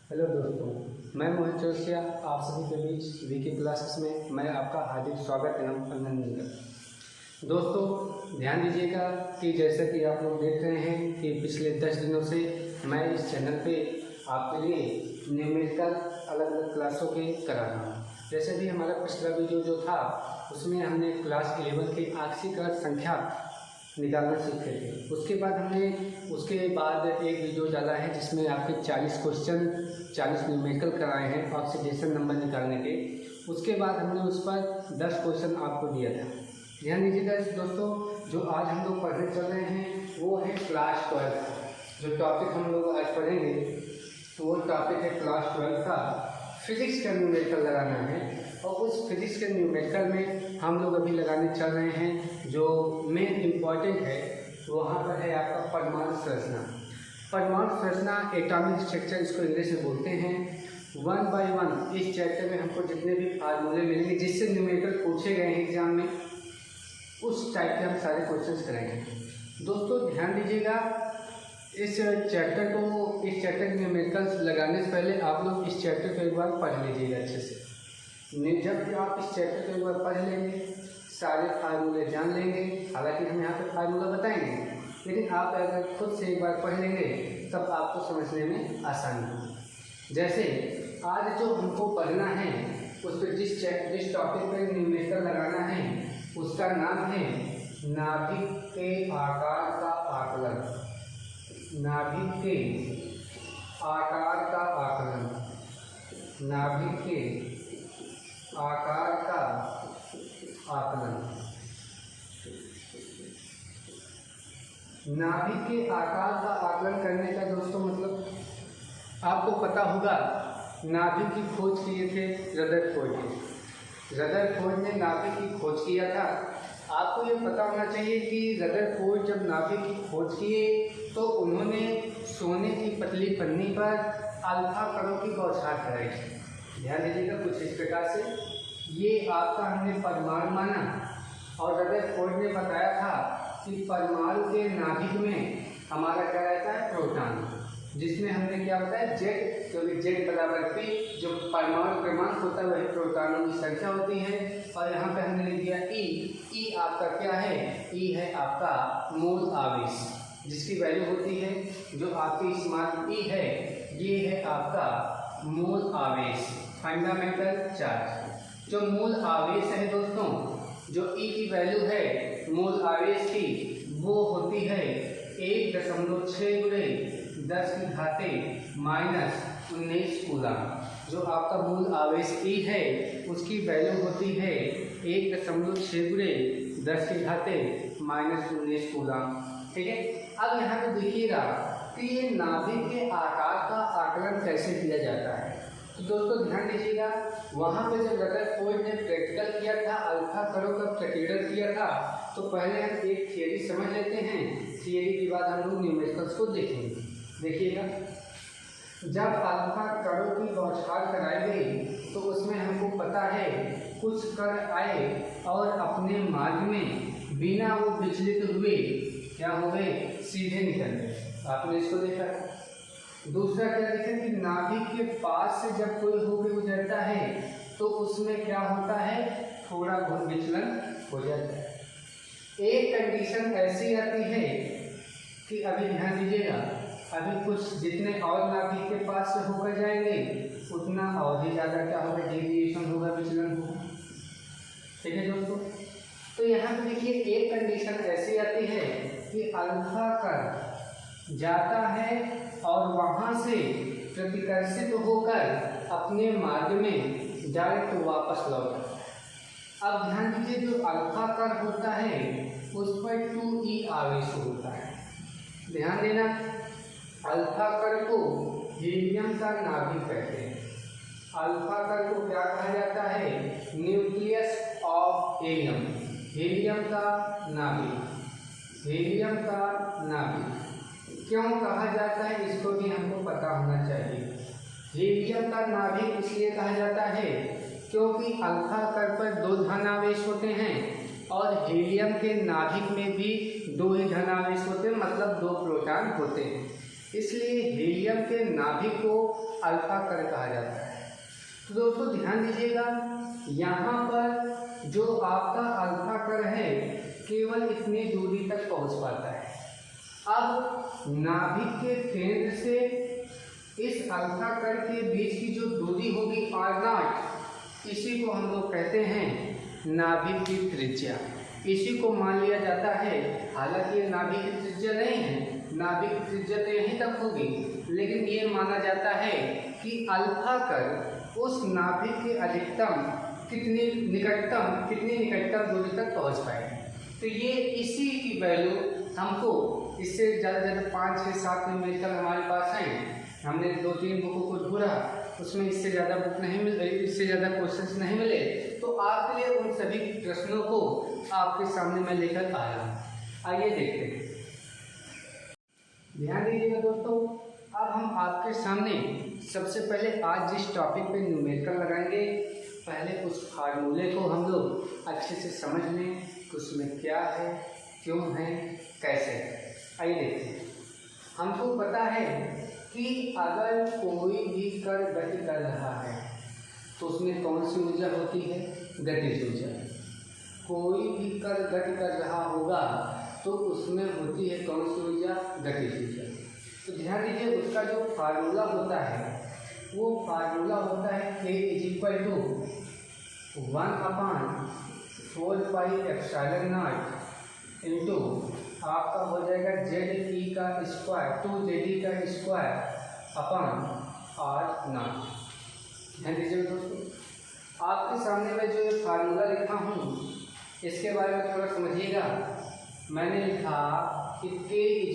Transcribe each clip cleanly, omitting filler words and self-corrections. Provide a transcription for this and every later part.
Hello दोस्तों, मैं मोहित चौरसिया आप सभी के बीच वीके क्लासेस में मैं आपका हार्दिक स्वागत एवं अभिनंदन करता हूँ। दोस्तों ध्यान दीजिएगा कि जैसा कि आप लोग देख रहे हैं कि पिछले 10 दिनों से मैं इस चैनल पे आपके लिए न्यूमेरिकल अलग अलग क्लासों के करा रहा हूँ। जैसे भी हमारा पिछला वीडियो जो था उसमें हमने क्लास 11 के आंशिक संख्या निकालना सीखे थे। उसके बाद एक वीडियो डाला है जिसमें आपके 40 क्वेश्चन 40 न्यूमेरिकल कराए हैं ऑक्सीडेशन नंबर निकालने के। उसके बाद हमने उस पर 10 क्वेश्चन आपको दिया था। ध्यान दीजिएगा दोस्तों, जो आज हम लोग पढ़ने चल रहे हैं वो है क्लास 12। जो टॉपिक हम लोग आज पढ़ेंगे वो टॉपिक है क्लास 12 का फिजिक्स का न्यूमेरिकल लगाना है। और उस फिजिक्स के न्यूमेरिकल में हम लोग अभी लगाने चल रहे हैं जो मेन इम्पॉर्टेंट है वहाँ पर है आपका परमाणु संरचना। परमाणु संरचना एटॉमिक स्ट्रक्चर इसको इंग्लिश में बोलते हैं। 1 बाय 1 इस चैप्टर में हमको जितने भी फार्मूले मिलेंगे जिससे न्यूमेरिकल पूछे गए हैं एग्जाम में उस टाइप के हम सारे क्वेश्चन करेंगे। दोस्तों ध्यान दीजिएगा, इस चैप्टर के न्यूमेरिकल्स लगाने से पहले आप लोग इस चैप्टर को एक बार पढ़ लीजिएगा अच्छे से। जब आप इस चैप्टर को एक बार पढ़ लेंगे सारे फार्मूले जान लेंगे। हालांकि हम यहाँ पे फार्मूला बताएंगे लेकिन आप अगर खुद से एक बार पढ़ लेंगे तब आपको समझने में आसानी होगी। जैसे आज जो हमको पढ़ना है उस पर जिस टॉपिक पर न्यूमेरिकल लगाना है उसका नाम है नाभिक के आकार का आकलन। नाभिक के आकार का आकलन। नाभिक के आकार का आकलन। नाभिक के आकार का आकलन करने का दोस्तों मतलब आपको पता होगा नाभिक की खोज किए थे रदरफोर्ड ने नाभिक की खोज किया था। आपको ये पता होना चाहिए कि रदरफोर्ड जब नाभिक की खोज किए तो उन्होंने सोने की पतली पन्नी पर अल्फा कणों की बौछार कराई थी। ध्यान दीजिएगा, कुछ इस प्रकार से ये आपका हमने परमाणु माना और रदरफोर्ड ने बताया था कि परमाणु के नाभिक में हमारा क्या रहता है प्रोटॉन, जिसमें हमने क्या बताया जेड, क्योंकि जेड बराबर पी जो परमाणु क्रमांक होता है वही प्रोटॉनों की संख्या होती है। और यहाँ पे हमने लिख दिया ई आपका क्या है, ई है आपका मूल आवेश जिसकी वैल्यू होती है जो आपकी स्मॉल ई है ये है आपका मूल आवेश फंडामेंटल चार्ज। जो मूल आवेश है दोस्तों, जो ई की वैल्यू है मूल आवेश की वो होती है 1.6 × 10⁻⁻19 कूलम। जो आपका मूल आवेश ई है उसकी वैल्यू होती है 1.6 × 10⁻⁻19 कूलम। ठीक है, अब यहाँ पे देखिएगा कि ये नाभिक के आकार का आकलन कैसे किया जाता है। तो दोस्तों ध्यान दीजिएगा, वहाँ पे जब रदरफोर्ड ने प्रैक्टिकल किया था अल्फा कणों का प्रतिनिधित्व किया था तो पहले हम एक थियरी समझ लेते हैं। थियरी के बाद हम लोग न्यूमेरिकल्स को देखेंगे। देखिएगा, जब अल्फा कणों की बौछार कराई गई तो उसमें हमको पता है कुछ कण आए और अपने मार्ग में बिना वो विचलित हुए क्या हो गए, सीधे निकल गए। आपने इसको देखा। दूसरा क्या देखा कि नाभिक के पास से जब कोई होकर गुजरता है तो उसमें क्या होता है, थोड़ा बहुत विचलन हो जाता है। एक कंडीशन ऐसी आती है कि अभी ध्यान दीजिएगा, अभी कुछ जितने और नाभिक के पास से होकर जाएंगे उतना और भी ज़्यादा क्या होगा, डेविएशन होगा, विचलन होगा। ठीक है दोस्तों, तो यहाँ पे देखिए एक कंडीशन ऐसी आती है कि अल्फा कण जाता है और वहाँ से प्रतिकर्षित होकर अपने मार्ग में डायरेक्ट वापस लौटता है। अब ध्यान दीजिए, जो अल्फा कण होता है उस पर 2e आवेश होता है। ध्यान देना, अल्फा कण को हीलियम का नाभिक कहते हैं। अल्फा कण को क्या कहा जाता है, न्यूक्लियस ऑफ हीलियम, हीलियम का नाभिक। हीलियम का नाभिक क्यों कहा जाता है इसको भी हमको पता होना चाहिए। हीलियम का नाभिक इसलिए कहा जाता है क्योंकि अल्फा कण पर 2 धनावेश होते हैं और हीलियम के नाभिक में भी 2 ही धनावेश होते हैं, मतलब 2 प्रोटॉन होते हैं। इसलिए हीलियम के नाभिक को अल्फा कण कहा जाता है। तो दोस्तों ध्यान दीजिएगा, यहाँ पर जो आपका अल्फा कण है केवल इतनी दूरी तक पहुँच पाता है। अब नाभिक के केंद्र से इस अल्फा कण के बीच की जो दूरी होगी r0, इसी को हम लोग कहते हैं नाभिक की त्रिज्या। इसी को मान लिया जाता है, हालांकि ये नाभिक की त्रिज्या नहीं है, नाभिक की त्रिज्या तो यहीं तक होगी, लेकिन ये माना जाता है कि अल्फा कण उस नाभिक के अधिकतम कितनी निकटतम दूरी तक पहुंच पाए। तो ये इसी की वैल्यू हमको इससे ज़्यादा 5, 6, 7 में मिलकर हमारे पास हैं। हमने 2-3 बुकों को ढूंढा, उसमें इससे ज़्यादा बुक नहीं मिल रही, इससे ज़्यादा क्वेश्चंस नहीं मिले, तो आपके लिए उन सभी प्रश्नों को आपके सामने मैं लेकर आया हूँ। आइए देखते हैं, ध्यान दीजिएगा दोस्तों। अब हम आपके सामने सबसे पहले आज जिस टॉपिक पे न्यूमेरिकल लगाएंगे, पहले उस फार्मूले को हम लोग अच्छे से समझ लें कि उसमें क्या है, क्यों है, कैसे है। आइए देखते हैं। हमको पता है कि अगर कोई भी कण गति कर रहा है तो उसमें कौन सी ऊर्जा होती है? गतिज ऊर्जा। कोई भी कण गति कर रहा होगा तो उसमें होती है कौन सी ऊर्जा? गतिज ऊर्जा। तो ध्यान दीजिए, उसका जो फार्मूला होता है वो फार्मूला होता है K = 1/4πε0 इंटू आपका हो जाएगा ZE का स्क्वायर 2ZE का स्क्वायर अपॉन R0। ध्यान दीजिए दोस्तों, आपके सामने मैं जो ये फार्मूला लिखा हूँ इसके बारे में थोड़ा समझिएगा। मैंने लिखा कि K =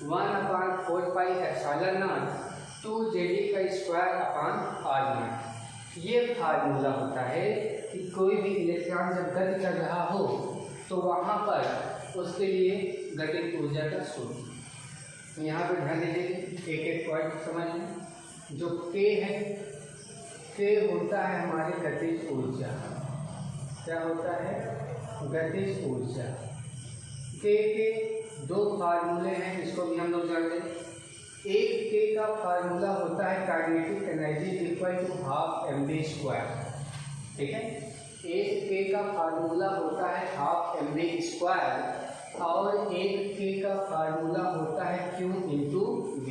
1/4πε0 2ZE का स्क्वायर अपॉन R0। ये फार्मूला होता है कि कोई भी इलेक्ट्रॉन जब गति कर रहा हो तो वहाँ पर उसके लिए गतिज ऊर्जा का सूत्र। यहाँ पर ध्यान दीजिए, एक एक पॉइंट समझ लें। जो K है, K होता है हमारी गतिज ऊर्जा। क्या होता है? गतिज ऊर्जा। K के 2 फार्मूले हैं, इसको भी हम लोग जान लें। एक K का फार्मूला होता है काइनेटिक एनर्जी = 12 mv²। ठीक है, एक K का फार्मूला होता है 12 mv² और एक K का फार्मूला होता है Q × V।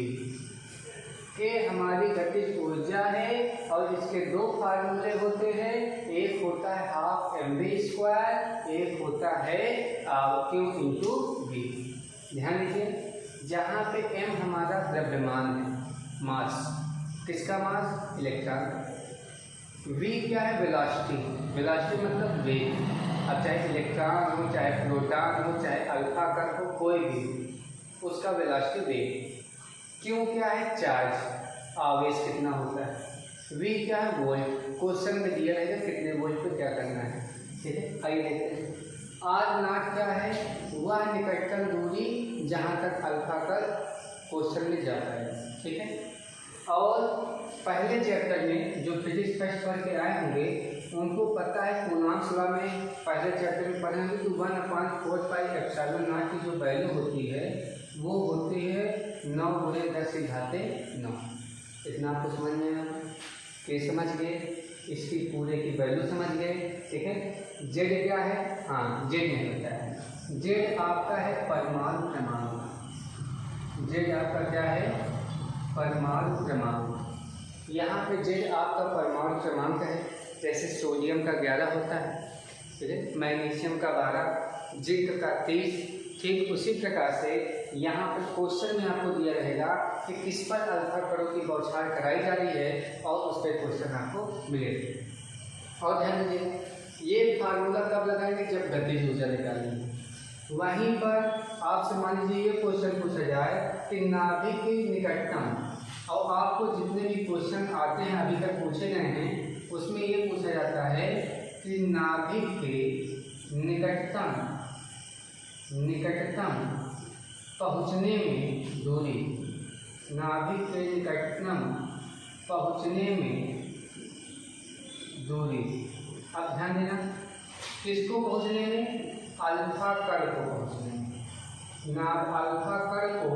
K हमारी गतिज ऊर्जा है और इसके 2 फार्मूले होते हैं, एक होता है 12 mv², एक होता है Q × V। ध्यान दीजिए, जहाँ पे m हमारा द्रव्यमान है, मास। किसका मास? इलेक्ट्रॉन का। v क्या है? वेलोसिटी। वेलोसिटी मतलब वेग। अब चाहे इलेक्ट्रॉन हो, चाहे प्रोटॉन हो, चाहे अल्फा कण हो, कोई भी, उसका वेलोसिटी वेग। क्यों क्या है? चार्ज, आवेश कितना होता है। v क्या है? वोल्ट। क्वेश्चन में दिया रहेगा कितने वोल्ट पे क्या करना है। ठीक है, आइए देखते हैं। R0 क्या है? वह निकटतम दूरी जहाँ तक अल्फा कण क्वेश्चन में जाता है। ठीक है, और पहले चैप्टर में जो फिजिक्स फर्स्ट पढ़ के आए होंगे उनको पता है, कूलॉम्स लॉ में पहले चैप्टर में पढ़े होंगे कि 1/4πε0 की जो वैल्यू होती है वो होती है 9 × 10⁻⁹। इतना आपको समझ में आया? ये समझ गए, इसकी पूरे की वैल्यू समझ गए। ठीक है, Z क्या है? हाँ, Z नहीं होता है। Z आपका है परमाणु क्रमांक। Z आपका क्या है? परमाणु क्रमांक। यहाँ पे Z आपका परमाणु क्रमांक है। जैसे सोडियम का 11 होता है, ठीक है, मैग्नीशियम का 12, जिंक का 30। ठीक उसी प्रकार से यहाँ पर क्वेश्चन में आपको दिया रहेगा कि किस पर अल्फा कणों की बौछार कराई जा रही है और उस पर क्वेश्चन आपको मिलेगा। और ध्यान दीजिए, ये फार्मूला कब लगाएंगे? जब गतिज ऊर्जा निकालेंगे। वहीं पर आपसे मान लीजिए ये क्वेश्चन पूछा जाए कि नाभिक की निकटतम, और आपको जितने भी क्वेश्चन आते हैं अभी तक पूछे गए हैं उसमें ये पूछा जाता है कि नाभिक के निकटतम पहुँचने में दूरी, नाभिक के निकटतम पहुँचने में दूरी। अब ध्यान देना, किसको पहुँचने में? अल्फा कण को पहुँचने में। अल्फा कण को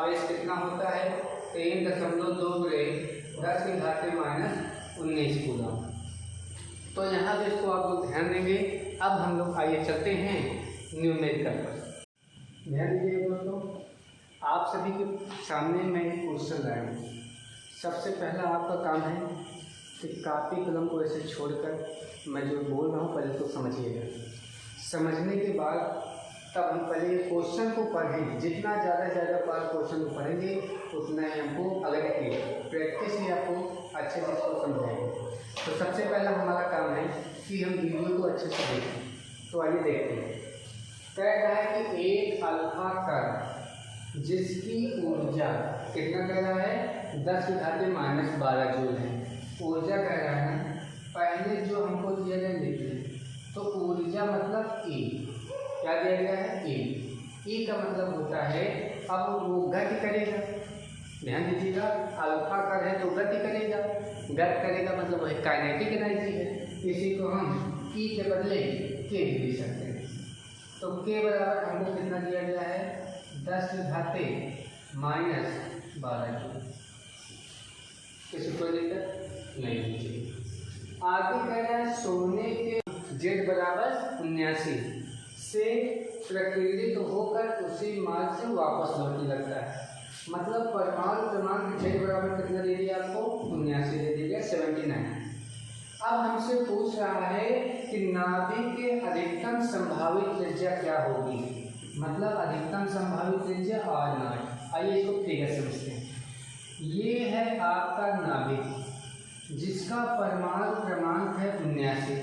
आवेश कितना होता है 3.2×10⁻⁻19 कूलम। तो यहाँ पे इसको आप लोग ध्यान देंगे। अब हम लोग आइए चलते हैं न्यूमेरिकल पर। ध्यान दीजिए दोस्तों, आप सभी के सामने मैं क्वेश्चन लाया हूँ। सबसे पहला आपका काम है कि कापी कलम को ऐसे छोड़कर मैं जो बोल रहा हूँ पहले तो समझिएगा। समझने के बाद तब हम पहले क्वेश्चन को पढ़ेंगे। जितना ज़्यादा बार क्वेश्चन को पढ़ेंगे उतना ही हमको अगर प्रैक्टिस ही आपको अच्छे से इसको समझाएंगे। तो सबसे पहला हमारा काम है कि हम वीडियो को अच्छे से देखें। तो आइए देखते हैं। कह रहा है कि एक अल्फा कण जिसकी ऊर्जा कितना कह रहा है 10⁻⁻12 जूल है। ऊर्जा कह रहा है। पहले जो हमको दिया गया लिखिए, तो ऊर्जा मतलब E, क्या दिया गया है E। E का मतलब होता है अब वो गति करेगा। ध्यान दीजिएगा, अल्फा कण है तो गति करेगा। गति करेगा मतलब वही काइनेटिक एनर्जी है। इसी को हम E के बदले K भी दे सकते हैं। तो K बराबर हमको कितना दिया गया है 10⁻⁻12 जूल। किसी कोई दिक्कत नहीं होगी। आगे कह रहा है सोने के Z बराबर 79 से प्रकीर्णित होकर उसी मार्ग से वापस लौटने लगता है। मतलब परमाणु क्रमांक Z बराबर कितना दे दिया आपको 79 दे दिया 79। अब हमसे पूछ रहा है कि नाभिक के अधिकतम संभावित त्रिज्या क्या होगी। मतलब अधिकतम संभावित त्रिज्या R0। आइए इसको फिगर समझते हैं। ये है आपका नाभिक जिसका परमाणु क्रमांक है 79।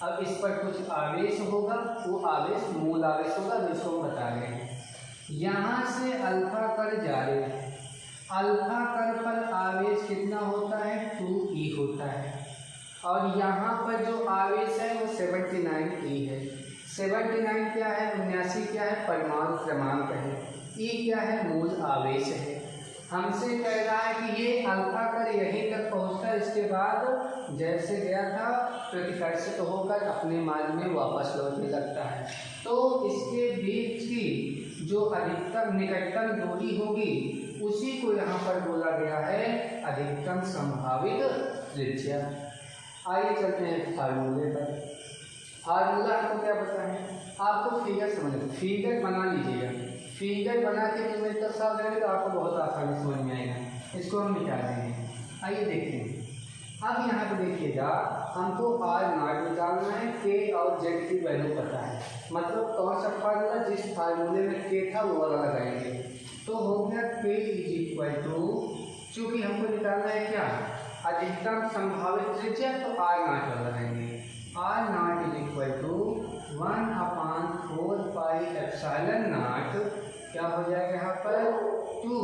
अब इस पर कुछ आवेश होगा, वो आवेश मूल आवेश होगा जिसको हम बता रहे हैं। यहाँ से अल्फा कण जा रहे हैं। अल्फा कण पर आवेश कितना होता है 2e होता है। और यहाँ पर जो आवेश है वो 79e है। 79 क्या है 79 क्या है परमाणु क्रमांक है। E क्या है मूल आवेश है। हमसे कह रहा है कि ये अल्फा कण यहीं तक पहुंचता है, इसके बाद जैसे गया था प्रतिकर्षित होकर अपने मार्ग में वापस लौटने लगता है। तो इसके बीच की जो अधिकतम निकटतम दूरी होगी उसी को यहाँ पर बोला गया है अधिकतम संभावित त्रिज्या। आइए चलते हैं फार्मूले पर। फार्मूला आपको क्या पता है, आपको फिगर समझना, फिगर बना लीजिएगा। फिगर बना के न्यूमेरिकल सॉल्व करेंगे तो आपको बहुत आसानी समझ में आएगा। इसको हम मिटा देंगे। आइए देखते हैं। अब यहाँ पे देखिएगा, हमको R0 निकालना है, K और Z की वैल्यू पता है। मतलब कौन सा फार्मूला, जिस फार्मूले में K था वो वाला लगाएंगे। तो हो गया K चूँकि हमको निकालना है क्या अधिकतम संभावित त्रिज्या, तो R0 वाला लगाएंगे। R0 1/4 पाई एप्सिलॉन नॉट क्या हो जाएगा यहाँ पर 2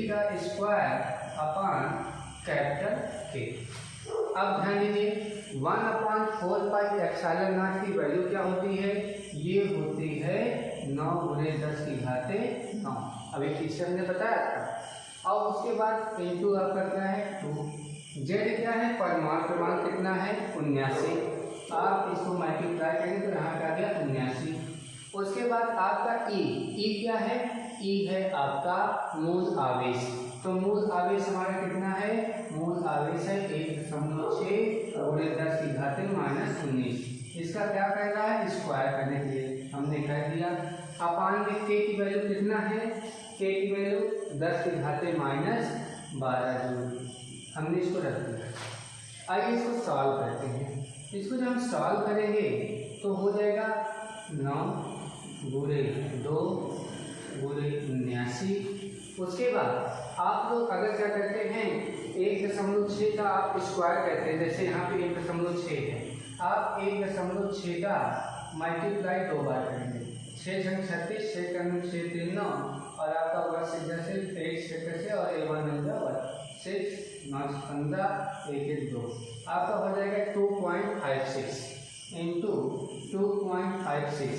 का स्क्वायर अपॉन कैपिटल K। अब ध्यान दीजिए 1/4πε0 की वैल्यू क्या होती है, ये होती है 9 × 10⁻⁹। अभी पीछे हमने बताया था। और उसके बाद इंटू आपका क्या है 2। जेड क्या है, परिमाण क्रमांक कितना है 79। आप इसको मल्टीप्लाई करेंगे तो यहाँ का गया 79। उसके बाद आपका ई क्या है, ई है आपका मूल आवेश। तो मूल आवेश हमारा कितना है, मूल आवेश है 1.6 × 10⁻⁻19। इसका क्या कर रहा है, स्क्वायर करने के लिए हमने कर दिया। अपान में के की वैल्यू कितना है, के की वैल्यू 10⁻12 जूल। हमने इसको रख दिया। आइए इसको सॉल्व करते हैं। इसको जब हम सॉल्व करेंगे तो हो जाएगा 9 × 2 × 79। उसके बाद आप लोग अगर क्या करते हैं 1.6 का आप स्क्वायर करते हैं, जैसे यहाँ पे 1.6 है, आप 1.6 का मल्टीप्लाई 2 बार करेंगे। 6 × 36, 6 × 6 3 9 और आपका होगा 6 से 1 6 से और 1 बन जाएगा 6 9 15 1 1 2। आपका हो जाएगा 2.56 इंटू 2.56।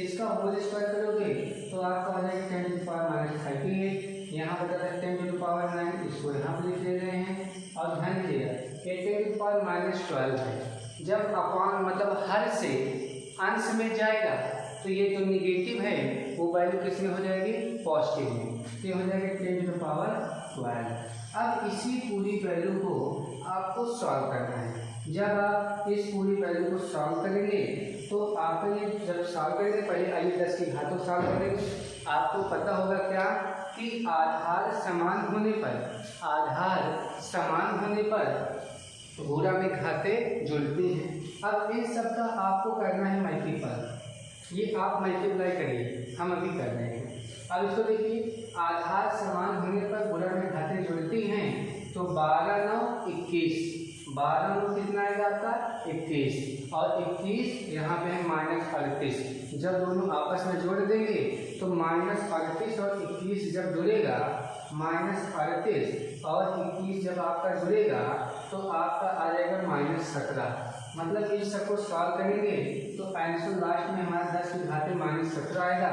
इसका होल स्क्वायर करोगे तो आपका हो जाएगा 10⁻−38। यहाँ पर 10⁻9, इसको यहाँ पर लिख ले रहे हैं। और ध्यान दीजिएगा ये 10⁻12 है। जब अपॉन मतलब हर से अंश में जाएगा तो ये जो निगेटिव है वो वैल्यू किस में हो जाएगी, पॉजिटिव में। ये हो जाएगा 10⁻12। अब इसी पूरी वैल्यू को आपको सॉल्व करना है। जब आप इस पूरी वैल्यू को सॉल्व करेंगे तो आपको ये जब सॉल्व करेंगे, पहले आइए 10 की घातों सॉल्व करेंगे। आपको पता होगा क्या कि आधार समान होने पर गुणा में घातें जुड़ती हैं। अब इन सब का आपको करना है मल्टीपल। ये आप मल्टीप्लाई करिए, हम अभी कर रहे हैं। अब इसको देखिए, आधार समान होने पर गुणा में घातें जुड़ती हैं तो 12 9 21। 12 9 कितना आएगा आपका 21 और 21 यहाँ पे है -38। जब दोनों आपस में जोड़ देंगे तो -38 और 21 जब जुड़ेगा, -38 और 21 जब आपका जुड़ेगा तो आपका आ जाएगा -17। मतलब इन सबको सॉल्व करेंगे तो आंसर लास्ट में हमारा 10 की घातें -17 आएगा।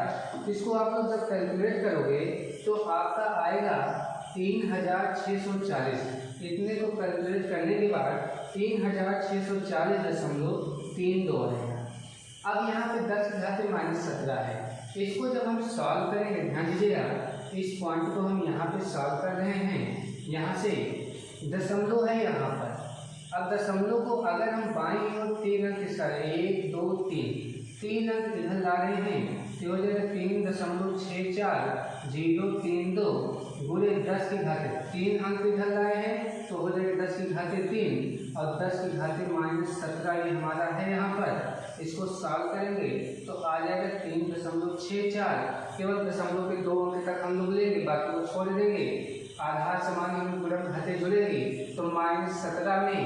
इसको आप लोग जब कैलकुलेट करोगे तो आपका आएगा 3640। इतने को कैलकुलेट करने के बाद 3640.32 आएगा। अब यहाँ पे 10 की घातें -17 है। इसको जब हम सॉल्व करेंगे, ध्यान दीजिएगा इस पॉइंट को हम यहाँ पे सॉल्व कर रहे हैं। यहाँ से दशमलव है यहाँ पर। अब दशमलव को अगर हम बाईं ओर 3 अंक इस तरह 1 2 3 अंक इधर ला रहे हैं तो हो जाएगा 3.64 गुणे 10 की घातें 3 अंक इधर लाए हैं तो हो जाएगा 10 की घातें 3 और 10 की घातें -17 ये हमारा है यहाँ पर। इसको सॉल्व करेंगे तो आ जाएगा 3.64। केवल दशमलव के 2 अंक तक हम लोग लेंगे, बाकी को छोड़ देंगे। आधार समान में गुणा में घातें जुड़ेगी तो -17 में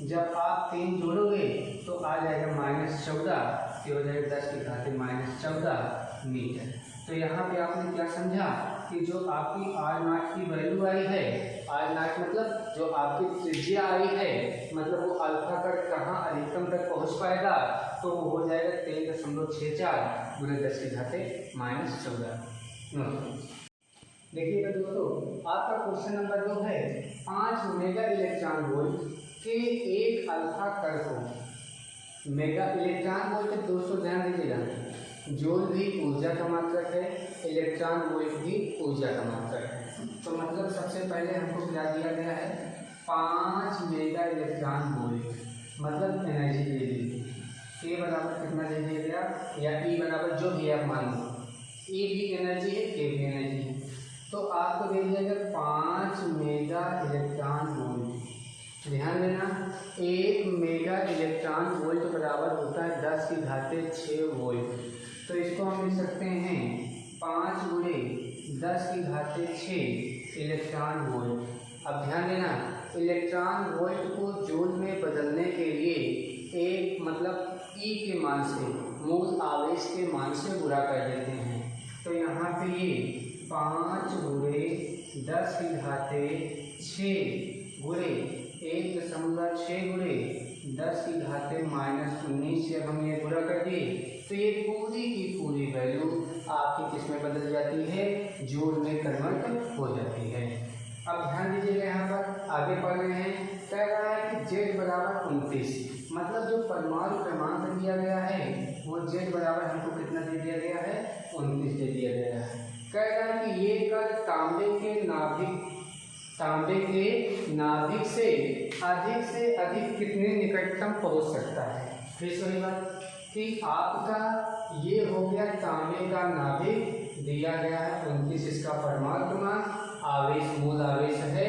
जब आप 3 जोड़ोगे तो आ जाएगा -14। ये हो जाएगा 10 की घातें -14 मीटर। तो यहाँ पे आपने क्या समझा कि जो आपकी R0 की वैल्यू आई है, R0 मतलब जो आपकी त्रिज्या आई है, मतलब वो अल्फा का कहाँ अधिकतम तक पहुँच पाएगा, तो वो हो जाएगा 13.64 गुणे 10 की घातें -14। देखिएगा दोस्तों, आपका क्वेश्चन नंबर 2 है 5 मेगा इलेक्ट्रॉन वोल्ट के एक अल्फा कण को मेगा इलेक्ट्रॉन वोल्ट। दोस्तों ध्यान दीजिएगा, जूल भी ऊर्जा का मात्रक है, इलेक्ट्रॉन वोल्ट भी ऊर्जा का मात्रक है। तो मतलब सबसे पहले हमको क्या दिया गया है 5 मेगा इलेक्ट्रॉन वोल्ट, मतलब एनर्जी दे दी। ए बराबर कितना दे दिया गया, या ई बराबर जो भी आप मान लो, ई भी एनर्जी है, के भी एनर्जी है। तो आपको दे दिया गया 5 मेगा इलेक्ट्रॉन वोल्ट। ध्यान देना, 1 मेगा इलेक्ट्रॉन वोल्ट बराबर होता है 10 की घातें 6 वोल्ट। तो इसको हम लिख सकते हैं 5 गुणे 10 की घातें 6 इलेक्ट्रॉन वोल्ट। अब ध्यान देना, इलेक्ट्रॉन वोल्ट को जूल में बदलने के लिए एक मतलब ई के मान से, मूल आवेश के मान से गुणा कर देते हैं। तो यहाँ पे ये 5 गुणे 10 की घाते 6 गुणे 1.6 गुणे 10 की घाते -19 से हम ये गुणा कर दिए तो ये पूरी की पूरी वैल्यू आपकी किस में बदल जाती है, जूल में कन्वर्ट हो जाती है। अब ध्यान दीजिएगा, यहाँ पर आगे पढ़ रहे हैं, कह रहा है कि z बराबर 29, मतलब जो परमाणु क्रमांक दिया गया है वो z बराबर हमको कितना दे दिया गया है, 29 दे दिया गया है। कह रहा है कि ये कण तांबे के नाभिक से अधिक कितने निकटतम पहुंच सकता है। फिर वही बात कि आपका ये हो गया तांबे का नाभिक दिया गया है 29, इसका परमाणु क्रमांक, आवेश मूल आवेश है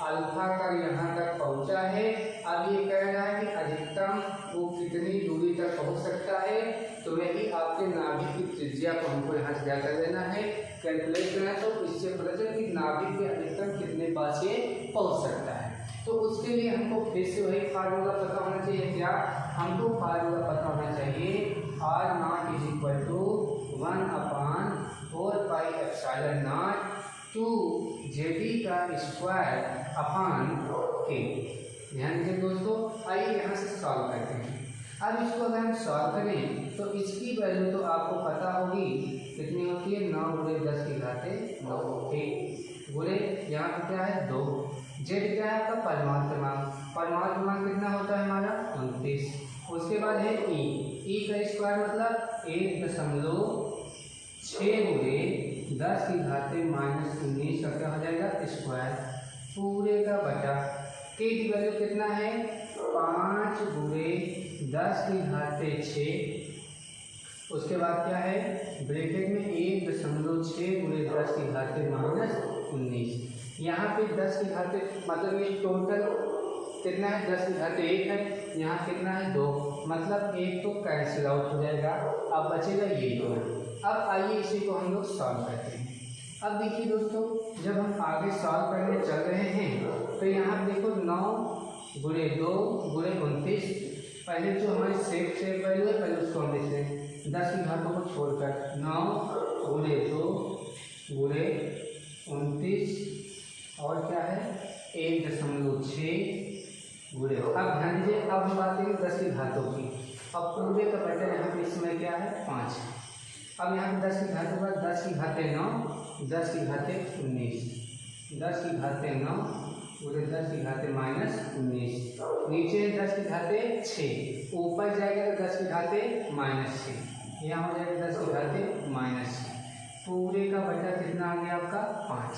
अल्फा का यहाँ तक पहुँचा है। अब ये कह रहा है कि अधिकतम वो कितनी दूरी तक पहुँच सकता है, तो वही आपके नाभिक की त्रिज्या को हमको यहाँ से क्या कर लेना है, कैलकुलेट करना है। तो इससे पता चले कि नाभिक के अधिकतम कितने पास ये पहुँच सकता है। तो उसके लिए हमको फिर से वही फार्मूला पता होना चाहिए। क्या हमको फार्मूला पता होना चाहिए, R0 = 1/4πε0 2 का स्क्वायर अपान के। ध्यान दीजिए दोस्तों, आइए यहाँ से सॉल्व करते हैं। अब इसको अगर हम सॉल्व करें तो इसकी वैल्यू तो आपको पता होगी कितनी होती है, 9 गुणे 10 की घाते 9 गुणे यहाँ पर क्या है 2। जेड क्या है आपका परमाणु क्रमांक कितना होता है हमारा 29। उसके बाद है ई का स्क्वायर मतलब 1.6 गुणे 10 की घाते -19 का क्या हो जाएगा स्क्वायर पूरे का बटा के की वैल्यू कितना है 5 गुणे 10 की घाते 6। उसके बाद क्या है ब्रैकेट में 1.6 गुणे 10 की घाते -19। यहाँ पे 10 की घाते मतलब ये टोटल कितना है 10 की घाते 1 है, यहाँ कितना है 2, मतलब 1 तो कैंसिल आउट हो जाएगा, अब बचेगा ये 2। अब आइए इसी को हम लोग सॉल्व करते हैं। अब देखिए दोस्तों, जब हम आगे सॉल्व करने चल रहे हैं तो यहाँ देखो 9 गुणे 2 गुणे 29, पहले जो हमारी सेफ वैल्यू है पहले उसको हम लिखते हैं 10 की घातों को छोड़कर 9 गुणे 2 गुणे 29 और क्या है 1.6 गुणे। अब ध्यान दीजिए, अब हम बात करें 10 की घातों की। अब पूरे का बचा यहाँ पे इसमें क्या है 5। अब यहाँ पे 10 की घातों का 10 की घाते 9 10 की घाते 19 10 की घाते 9 गुणे 10 की घाते -19, नीचे 10 की घाते 6, ऊपर जाएगा तो 10 की घाते -6, यहाँ हो जाएगा 10 की घाते -6, पूरे का बचा कितना आ गया आपका 5।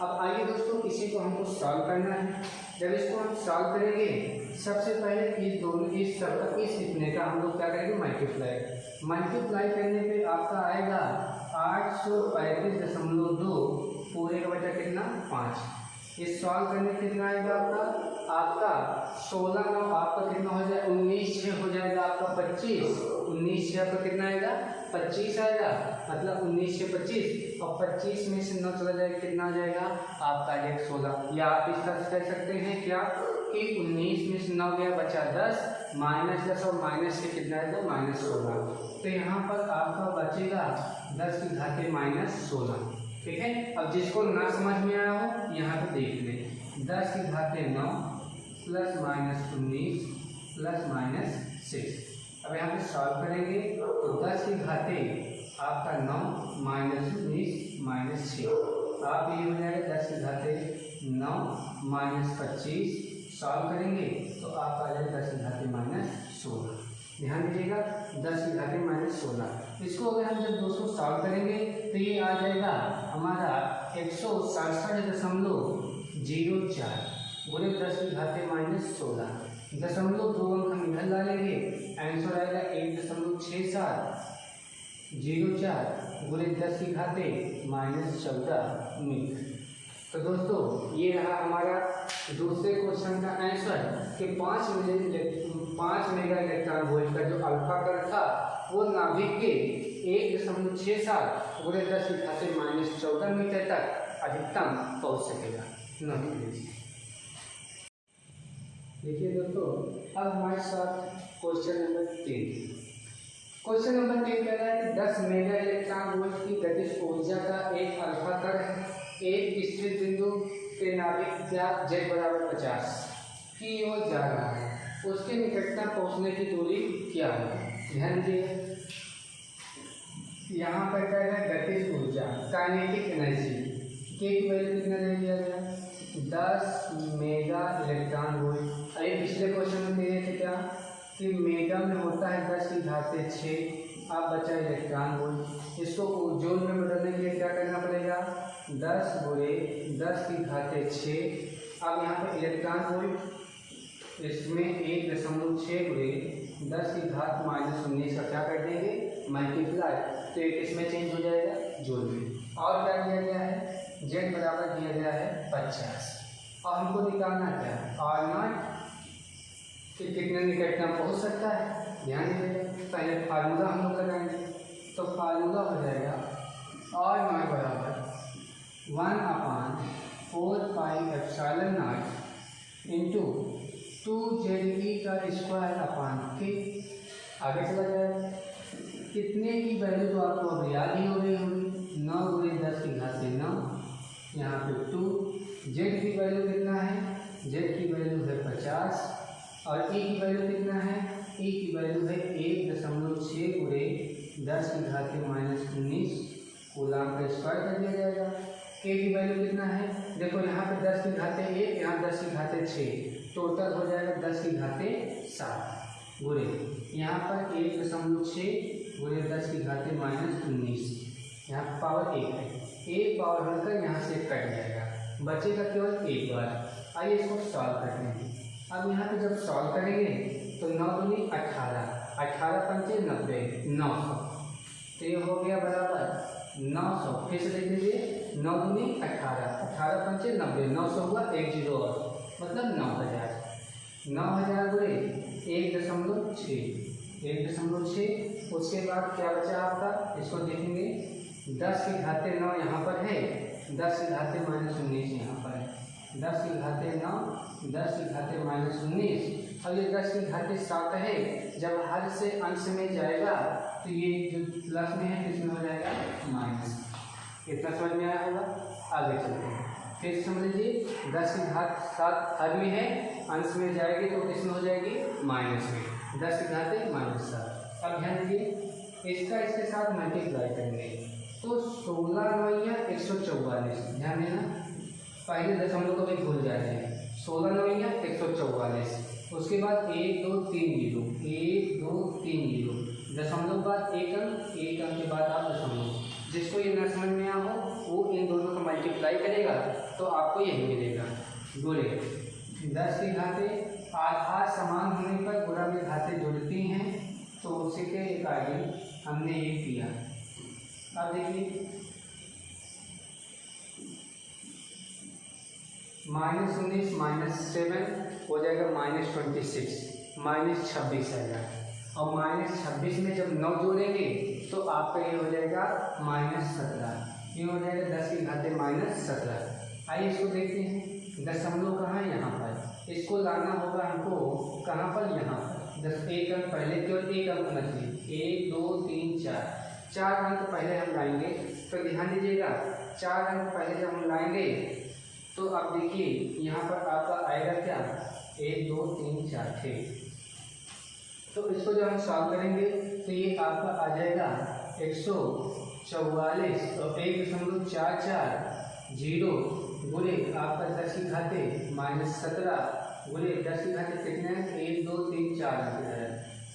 अब आइए दोस्तों इसी को हमको सॉल्व करना है। जब इसको हम सॉल्व करेंगे सबसे पहले इस इतने का हम लोग क्या करेंगे मल्टीप्लाई करने पे आपका आएगा 835.2 पूरे का बचा कितना 5। ये सॉल्व करने कितना आएगा आपका 16 9 आपका कितना हो जाएगा 19 6 हो जाएगा आपका 25, 19 6 आपका कितना आएगा 25 आएगा, मतलब 19 से 25 और 25 में से 9 चला जाएगा कितना आ जाएगा आपका 16। या आप इस तरह से कह सकते हैं क्या कि 19 में से 9 गया बचा 10 -10 और माइनस से कितना आएगा -16, तो यहाँ पर आपका बचेगा 10 की घाते -16। ठीक है, अब जिसको ना समझ में आया हो यहाँ पे देख लें 10 की घाते 9 +-19 +-6। अब यहाँ पे सॉल्व करेंगे तो 10 की घाते आपका 9 -19 -6, आप ये हो जाएगा 10 की घाते 9 -25, सॉल्व करेंगे तो आपका आ जाएगा 10 की घाते -16। ध्यान दीजिएगा 10 की घाते -16, इसको अगर हम जब 200 सॉल्व करेंगे तो ये आ जाएगा हमारा 167.04 गुणे 10 की घाते -16, 0.2 अंक हम इधर डालेंगे, आंसर आएगा 1.6704 गुणे 10 की घाते -14 मीटर। तो दोस्तों ये रहा हमारा दूसरे क्वेश्चन का आंसर कि 5 मेगा इलेक्ट्रॉन वोल्ट का जो अल्फा कण था वो नाभिक के 1.67 गुणे 10 की घाते -14 मीटर तक अधिकतम पहुंच सकेगा। देखिए दोस्तों, अब हमारे साथ क्वेश्चन नंबर 3 कह रहा है कि 10 मेगा इलेक्ट्रॉन वोल्ट की गतिज ऊर्जा का क्या z बराबर 50 की ओर जा रहा है, उसके निकटतम पहुंचने की दूरी क्या है। ध्यान दीजिए यहाँ पर क्या है, गतिज ऊर्जा काइनेटिक एनर्जी के की वैल्यू कितना दे दिया गया, 10 मेगा इलेक्ट्रॉन वोल्ट। अरे पिछले क्वेश्चन में दिए थे क्या कि मेगा में होता है 10 की घात 6, अब बचा इलेक्ट्रॉन वोल्ट। इसको जूल में बदलने के लिए क्या करना पड़ेगा, 10 गुणे 10 की घात 6। अब यहाँ पर इलेक्ट्रॉन वोल्ट इसमें 1.6 गुणे 10 की घात -19 का क्या कर देंगे, मल्टीप्लाई, तो एक इसमें चेंज हो जाएगा जूल में। और क्या दिया गया है, z बराबर दिया गया है 50। और हमको निकालना क्या है, R0 कि कितने निकटतम पहुंच सकता है। ध्यान दीजिएगा पहले फार्मूला हम लोग लगाएंगे, तो फार्मूला हो जाएगा R0 बराबर 1/4 pi epsilon not into 2ze का स्क्वायर अपान के। आगे चला जाएगा, कितने की वैल्यू तो आपको अब याद ही हो गई होगी, 9 गुणे 10 की घात 9, यहाँ पे 2। z की वैल्यू कितना है, z की वैल्यू है 50 और e की वैल्यू कितना है, e की वैल्यू है 1.6 गुणे 10 की घात -19 कूलम का स्क्वायर कर दिया जाएगा। k की वैल्यू कितना है, देखो यहाँ पे 10 की घात 1, यहाँ 10 की घात 6, टोटल हो जाएगा 10 की घात 7 गुणे यहाँ पर 1.6 गुणे 10 की घात -19, यहाँ पर पावर 1 है, एक पावर हटकर यहाँ से कट जाएगा, बचेगा केवल एक बार। आइए इसको सॉल्व करते हैं। अब यहाँ पे जब सॉल्व करेंगे तो 9 दूनी 18, 18 पंचे 90, 900, तो ये हो गया बराबर 900। फिर से देख लीजिए 9 दूनी 18, 18 पंचे 90, 900 हुआ, एक जीरो और मतलब 9000। 9000 गुणे 1.6, उसके बाद क्या बचा आपका, इसको देखेंगे 10 की घात 9 यहाँ पर है, 10 की घात -19 यहाँ पर है, 10 की घात 9, 10 की घात -19। अब ये 10 की घात 7 है, जब हर से अंश में जाएगा तो ये जो प्लस में है इसमें हो जाएगा माइनस। इतना समझ में आया होगा। आगे चलते हैं, फिर समझ लीजिए 10 की घात 7 हर में है, अंश में जाएगी तो किसमें हो जाएगी, माइनस में, 10 की घात -7। अब ध्यान दीजिए इसका इसके साथ मल्टीप्लाई करेंगे तो 16 9 144। ध्यान देना पहले दशमलव को भी भूल जाते हैं, 16 9 144, उसके बाद 1 2 3 0, 1 2 3 0, दशमलव बाद एक अंक के बाद आप दशमलव। जिसको ये न समझ में आओ वो इन दोनों को मल्टीप्लाई करेगा तो आपको यही मिलेगा, गुणे 10 की घातें आधार समान होने पर गुणा में घातें जुड़ती हैं, तो उसी के अकॉर्डिंग हमने ये किया। अब देखिए -19 -7 हो जाएगा -26, -26 आएगा, और -26 में जब 9 जोड़ेंगे तो आपका ये हो जाएगा -17, ये हो जाएगा 10 की घात -17। आइए इसको देखते हैं, दशमलव कहाँ है, यहाँ पर, इसको लाना होगा हमको कहाँ पर, यहाँ पर। 10 एक अंक पहले, केवल एक अंक होना चाहिए, 1 2 3 4 अंक पहले हम लाएंगे। तो ध्यान दीजिएगा 4 अंक पहले जब हम लाएंगे तो अब देखिए यहाँ पर आपका आएगा क्या, 1 2 3 4, ठीक। तो इसको जब हम सॉल्व करेंगे तो ये आपका आ जाएगा 144 और 1.440 गुणे आपका 10 की घाते -17 गुणे 10 की घाते कितने हैं, 1 2 3 4 है,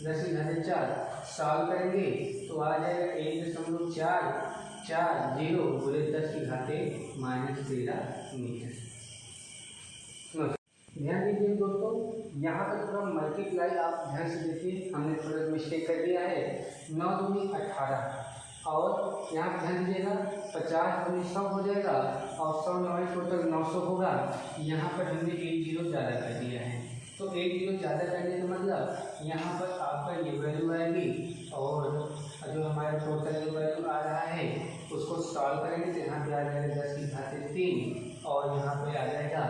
10 की घाते 4। सॉल्व करेंगे तो आ जाएगा 1.440 गुणे 10 की घाते -13 मीटर। ध्यान दीजिए दोस्तों, यहाँ पर थोड़ा मल्टीप्लाई आप ध्यान से देखिए, हमने थोड़ा मिस्टेक कर दिया है। 9 दूनी 18 और यहाँ पर ध्यान दीजिएगा 50 दूनी 100 हो जाएगा और 100 9 टोटल 900 होगा। यहाँ पर हमने 1 जीरो ज़्यादा कर दिया है, तो 1 जीरो ज़्यादा करने का मतलब यहाँ पर आपका ये वैल्यू आएगी और जो हमारा टोटल वैल्यू आ रहा है उसको सॉल्व करेंगे तो यहाँ पे आ जाएगा 10 की घाते 3 और यहाँ पे आ जाएगा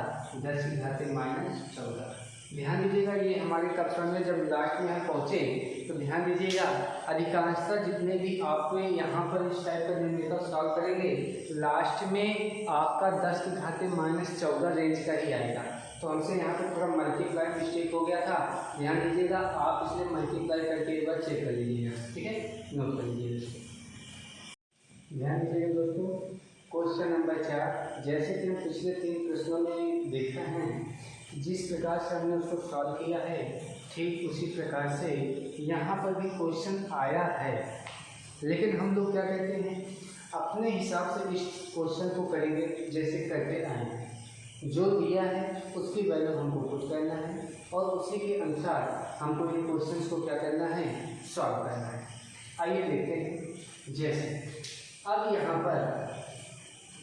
10 की घाते -14। ध्यान दीजिएगा ये हमारे कक्षा में जब लास्ट में हम पहुँचे तो ध्यान दीजिएगा अधिकांशतः जितने भी आप यहाँ पर इस टाइप का न्यूमेरिकल सॉल्व करेंगे लास्ट में आपका 10 की घाते -14 रेंज का ही आएगा। तो हमसे यहाँ पे थोड़ा मल्टीप्लाई मिस्टेक हो गया था, ध्यान दीजिएगा, आप इसलिए मल्टीप्लाई करके एक बार चेक कर लीजिएगा, ठीक है, नोट कर लीजिएगा इसको। ध्यान दीजिएगा दोस्तों, क्वेश्चन नंबर 4, जैसे कि हम पिछले 3 प्रश्नों में देखा है, जिस प्रकार से हमने उसको सॉल्व किया है ठीक उसी प्रकार से यहाँ पर भी क्वेश्चन आया है, लेकिन हम लोग क्या कहते हैं, अपने हिसाब से इस क्वेश्चन को करेंगे जैसे करते आए हैं। जो दिया है उसकी वैल्यू हमको पुट करना है और उसी के अनुसार हमको ये क्वेश्चन को क्या करना है, सॉल्व करना है। आइए देखते हैं। जैसे अब यहाँ पर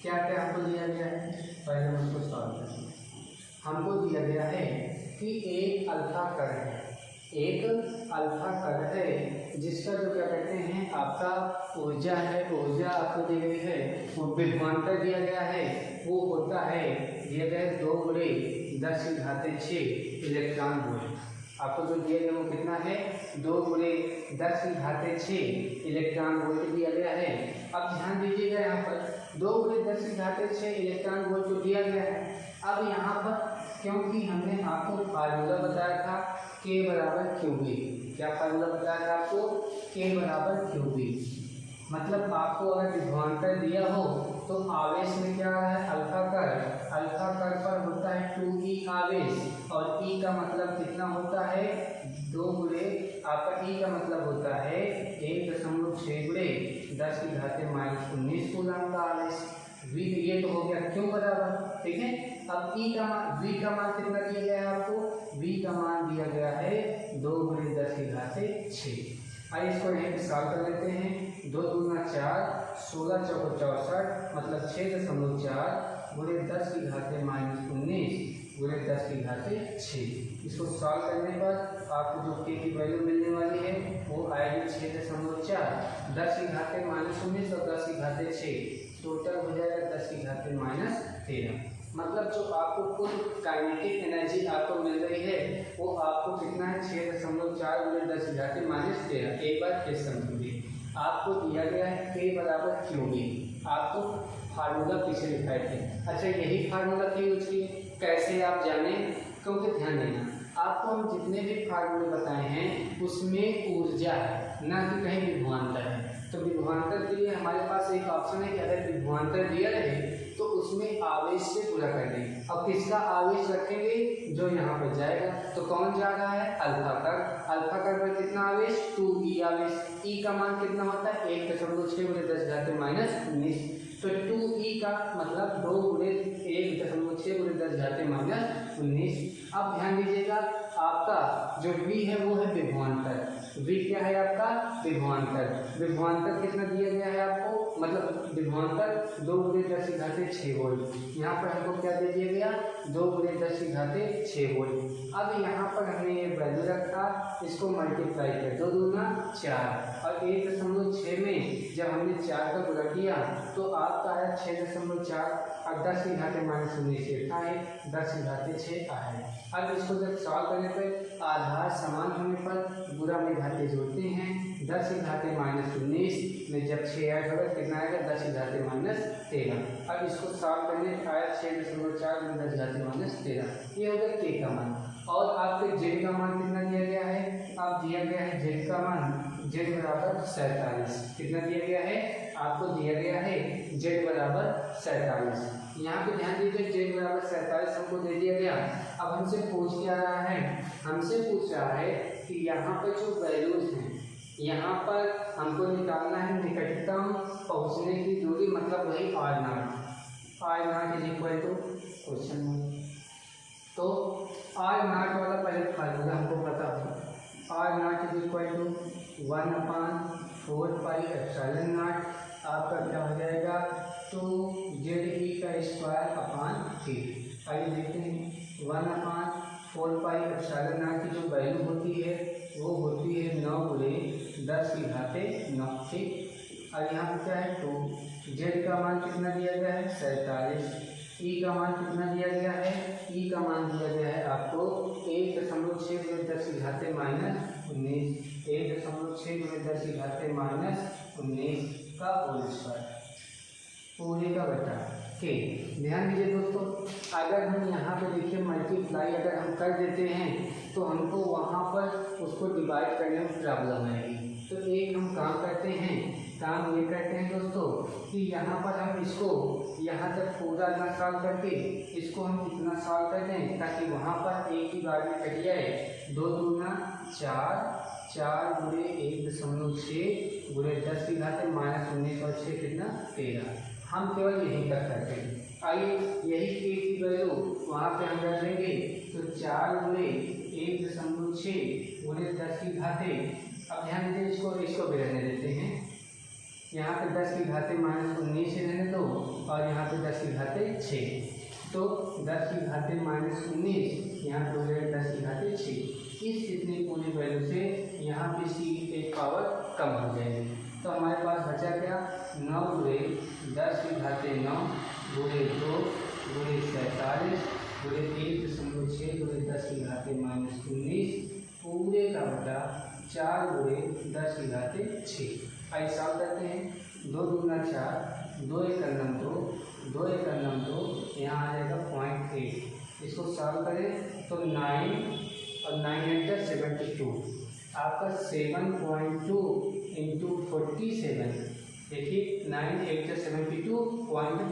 क्या क्या हमको दिया गया है, पहले हम उसको सॉल्व करें। हमको दिया गया है कि एक अल्फा कण है, एक अल्फा कण है जिसका जो क्या कहते हैं आपका ऊर्जा है, ऊर्जा आपको दी गई है, वो विभवांतर दिया गया है, वो होता है दिया गया है 2 × 10⁶ इलेक्ट्रॉन वोल्ट। आपको जो दिया गया वो कितना है, 2 × 10⁶ इलेक्ट्रॉन वोल्ट दिया गया है। अब ध्यान दीजिएगा, यहाँ पर 2 × 10⁶ इलेक्ट्रॉन वोल्ट जो दिया गया है। अब यहाँ पर क्योंकि हमने आपको फार्मूला बताया था K = QV, क्या फार्मूला बताया था आपको, K = QV, मतलब आपको अगर विभवांतर दिया हो तो आवेश में क्या है, अल्फा कण पर होता है 2e आवेश, और E का मतलब कितना होता है, 2 × आपका E का मतलब होता है 1.6 × 10⁻⁻19 कूलम का आवेश। V ये तो हो गया क्यों बराबर, ठीक है। अब E का मान, V का मान कितना दिया गया है आपको, V का मान दिया गया है 2 × 10⁶। आइए इसको यहीं सॉल्व कर लेते हैं। 2 दूना 4, 16 चौको 64, मतलब 6.4 × 10⁻⁻19 × 10⁻6। इसको सॉल्व करने पर आपको जो K की वैल्यू मिलने वाली है वो आएगी 6.4, 10⁻⁻19 और 10�6, टोटल हो जाएगा 10⁻⁻13। मतलब जो आपको कुल काइनेटिक एनर्जी आपको मिल रही है वो आपको कितना है, 6.4 × 10⁻13। एक बार फिर समझिए, आपको दिया गया है K = QV, आपको फार्मूला पीछे दिखाए थे। अच्छा, यही फार्मूला थी उसकी, कैसे आप जाने, क्योंकि ध्यान देना, आपको हम जितने भी फार्मूले बताए हैं उसमें ऊर्जा है, ना कि कहीं विभवांतर है। तो विभवांतर के लिए हमारे पास एक ऑप्शन है कि अगर विभवांतर दिया रहे तो उसमें आवेश से पूरा कर देंगे। अब किसका आवेश रखेंगे, जो यहाँ पर जाएगा, तो कौन जा रहा है, अल्फा कण। अल्फा कण पर कितना आवेश, 2e आवेश। E का मान कितना होता है, 1.6 × 10⁻⁻19, तो 2e का मतलब 2 × 1.6 × 10⁻⁻19। अब ध्यान दीजिएगा, आपका जो V है वो है विभवांतर। V क्या है आपका, विभवांतर। विभवांतर कितना दिया गया है आपको, मतलब विभवांतर 2 × 10⁻6 वोल्ट। यहाँ पर हमको क्या दे दिया गया, 2 × 10⁻6 वोल्ट। अब यहाँ पर हमने ये वैल्यू रखा, इसको मल्टीप्लाई किया, 2 दूना 4 और 1.6 में जब हमने 4 का गुणा किया तो आपका आया 6.4 और 10⁻⁻19 आए, 10⁻6 आए। अब इसको जब सॉल्व करने पर आधार समान होने पर गुणा में घाते जोड़ते हैं, 10⁻⁻19 में जब 6 ऐड होगा कितना आएगा, 10⁻⁻13। अब इसको सॉल्व करने पर आया 6.4 × 10⁻⁻13, ये हो गया K का मान। और आपके Z का मान कितना दिया गया है, अब दिया गया है Z का मान, Z = 47। कितना दिया गया है, आपको दिया गया है Z = 47। यहाँ पे ध्यान दीजिए, Z = 47 हमको दे दिया गया। अब हमसे पूछ क्या रहा है, हमसे पूछ रहा है कि यहाँ पर जो वैल्यूज हैं, यहाँ पर हमको निकालना है निकटतम पहुँचने की दूरी, मतलब वही R0। R0 = क्वेश्चन में, तो R0 वाला पहले फार्मूला हमको पता हो, R0 = 1/4πε0। आपका क्या हो जाएगा, 2ZE²/3। आइए देखते हैं, 1/4πε0 की जो वैल्यू होती है वो होती है 9 × 10⁻9, ठीक। और यहाँ पर क्या है, 2। Z का मान कितना दिया गया है, 47। E का मान कितना दिया गया है, E का मान दिया गया है आपको 1.6 × 10⁻⁻13। 19, 1.6 गुणे 10 की घात -19 का होल स्क्वायर पूरे का बटा के। ध्यान दीजिए दोस्तों, अगर हम यहाँ पे देखिए मल्टीप्लाई अगर हम कर देते हैं तो हमको वहाँ पर उसको डिवाइड करने में प्रॉब्लम आएगी। तो एक हम काम करते हैं, काम ये करते हैं दोस्तों कि यहाँ पर हम इसको यहाँ तक पूरा ना सॉल्व करके इसको हम इतना सॉल्व कर दें ताकि वहाँ पर एक ही बार में कट जाए। 2 दूना 4, 4 गुणे 1.6 गुणे 10 की घात -19 और 6 कितना 13। हम केवल यही कर सकते हैं। आइए यही के की वैल्यू वहाँ पे हम रख देंगे तो 4 गुणे 1.6 गुणे 10 की घाते। अब ध्यान दीजिए इसको भी रहने देते हैं। यहाँ पे 10 की घाते -19 रहने दो और यहाँ पे 10 की घाते 6, तो 10 की घाते -19 यहाँ पे हो जाएगा 10 की घाते 6। इस इतनी पूरी वैल्यू से यहाँ पे सी एक पावर कम हो जाएगी। तो हमारे पास बचा क्या 9 गुणे 10 की घाते 9 गुणे 2 गुणे 47 गुणे 1.6 गुणे 10 की घाते -19 पूरे का बटा 4 गुणे 10 की घाते 6। आइए सॉल्व करते हैं। 2 दूना 4, 2 एक 2, 2 एक 2, यहाँ आ जाएगा 0.8। इसको सॉल्व करें तो 9 और 9 एंटर 72, आपका 7.2 इंटू 47। देखिए 9 8 72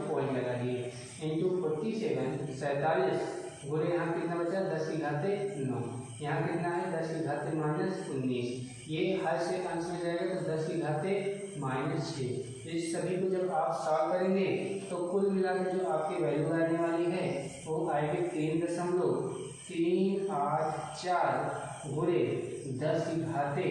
पॉइंट लगा दिए इंटू 47 47 गुणे यहाँ कितना बचा 10 की घाते 9, यहाँ कितना है 10 की घाते -19। ये हर से अंश में जाएगा तो 10 की घाते -6। इस सभी को जब आप सॉल्व करेंगे तो कुल मिलाकर जो आपकी वैल्यू आने वाली है वो आएगी 3.384 गुणे 10 की घाते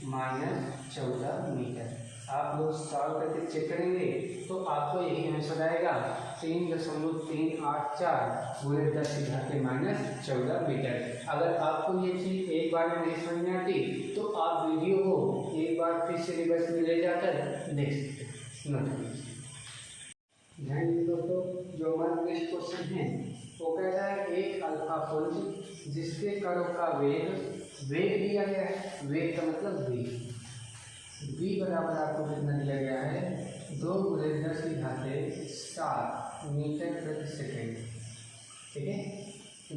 -14 मीटर। आप लोग सॉल्व करके चेक करेंगे तो आपको यही आंसर आएगा 3.384 गुणे 10 की घाते -14 मीटर। अगर आपको ये चीज़ एक बार में नहीं समझ में आती तो आप वीडियो को एक बार फिर से रिवर्स में ले जाकर देख सकते हैं। ध्यान दीजिए दोस्तों, जो हमारा नेक्स्ट क्वेश्चन है वो कह रहा है एक अल्फा पुंज जिसके कणों का वेग दिया गया है। वेग का मतलब v बराबर आपको कितना दिया गया है 2 गुणे 10 की घाते 7 मीटर प्रति सेकंड। ठीक है,